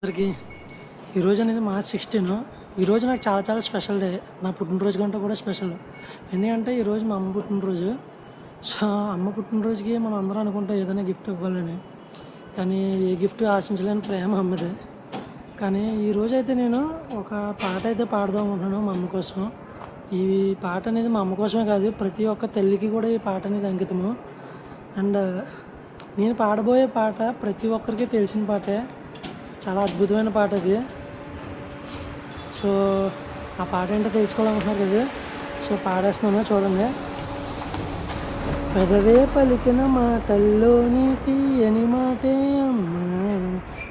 అందరికీ ఈరోజు అనేది మార్చ్ 16. ఈరోజు నాకు చాలా చాలా స్పెషల్ డే. నా పుట్టినరోజు కంటే కూడా స్పెషల్. ఎందుకంటే ఈరోజు మా అమ్మ పుట్టినరోజు. సో అమ్మ పుట్టినరోజుకి మనం అందరం అనుకుంటే ఏదైనా గిఫ్ట్ ఇవ్వాలని, కానీ ఏ గిఫ్ట్ ఆశించలేని ప్రేమ అమ్మది. కానీ ఈరోజు అయితే నేను ఒక పాట అయితే పాడదాం అనుకుంటున్నాను మా అమ్మ కోసం. ఈ పాట అనేది మా అమ్మ కోసమే కాదు, ప్రతి ఒక్క తల్లికి కూడా ఈ పాట అనేది అంకితము. అండ్ నేను పాడబోయే పాట ప్రతి ఒక్కరికి తెలిసిన పాటే, చాలా అద్భుతమైన పాట అది. సో ఆ పాట ఏంటో తెలుసుకోవాలనుకుంటున్నారు కదా, సో పాడేస్తున్నాను చూడండి. పెదవే పలికిన మాటల్లోని తీయని మాటే అమ్మ,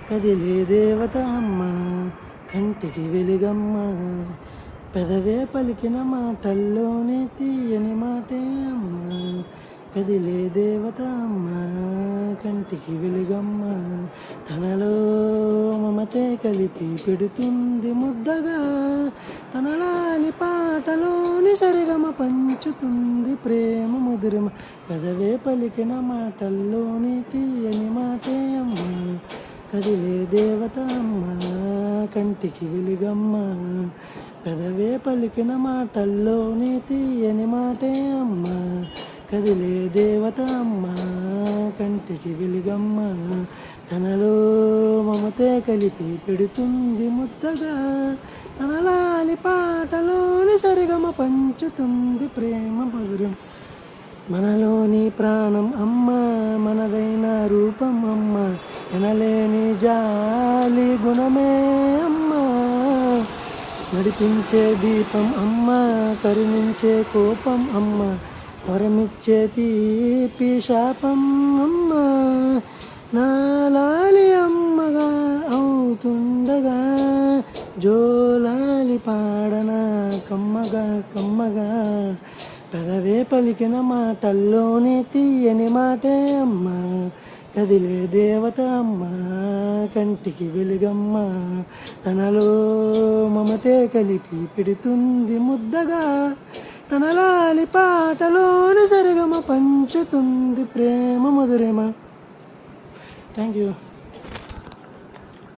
కదిలే దేవత అమ్మ, కంటికి వెలుగమ్మ. పెదవే పలికిన మాటల్లోని తీయని మాటే అమ్మ, కదిలే దేవత అమ్మ, కంటికి వెలుగమ్మ. తనలో మమతే కలిపి పెడుతుంది ముద్దగా, తనలాలి పాటలోని సరిగమ పంచుతుంది ప్రేమ మధురిమ. పెదవే పలికిన మాటల్లోని తీయని మాటే అమ్మ, కదిలే దేవత అమ్మ, కంటికి వెలుగమ్మ. పెదవే పలికిన మాటల్లోని తీయని మాటే అమ్మ, కదిలే దేవత అమ్మ, కంటికి వెలుగమ్మ. తనలో మమతే కలిపి పెడుతుంది ముద్దగా, తనలాలి పాటలోని సరిగమ పంచుతుంది ప్రేమ మధురం. మనలోని ప్రాణం అమ్మ, మనదైన రూపం అమ్మ, ఎనలేని జాలి గుణమే అమ్మ. నడిపించే దీపం అమ్మ, కరుణించే కోపం అమ్మ, వరమిచ్చే తీపి శాపం అమ్మ. నాలాలి అమ్మగా అవుతుండగా, జోలాలి పాడనా కమ్మగా కమ్మగా. పెదవే పలికిన మాటల్లోని తీయని మాటే అమ్మ, కదిలే దేవత అమ్మ, కంటికి వెలుగమ్మ. తనలో మమతే కలిపి పెడుతుంది ముద్దగా, తనలాలి పాటలోని సరిగమ పంచుతుంది ప్రేమ మధురిమ. Thank you.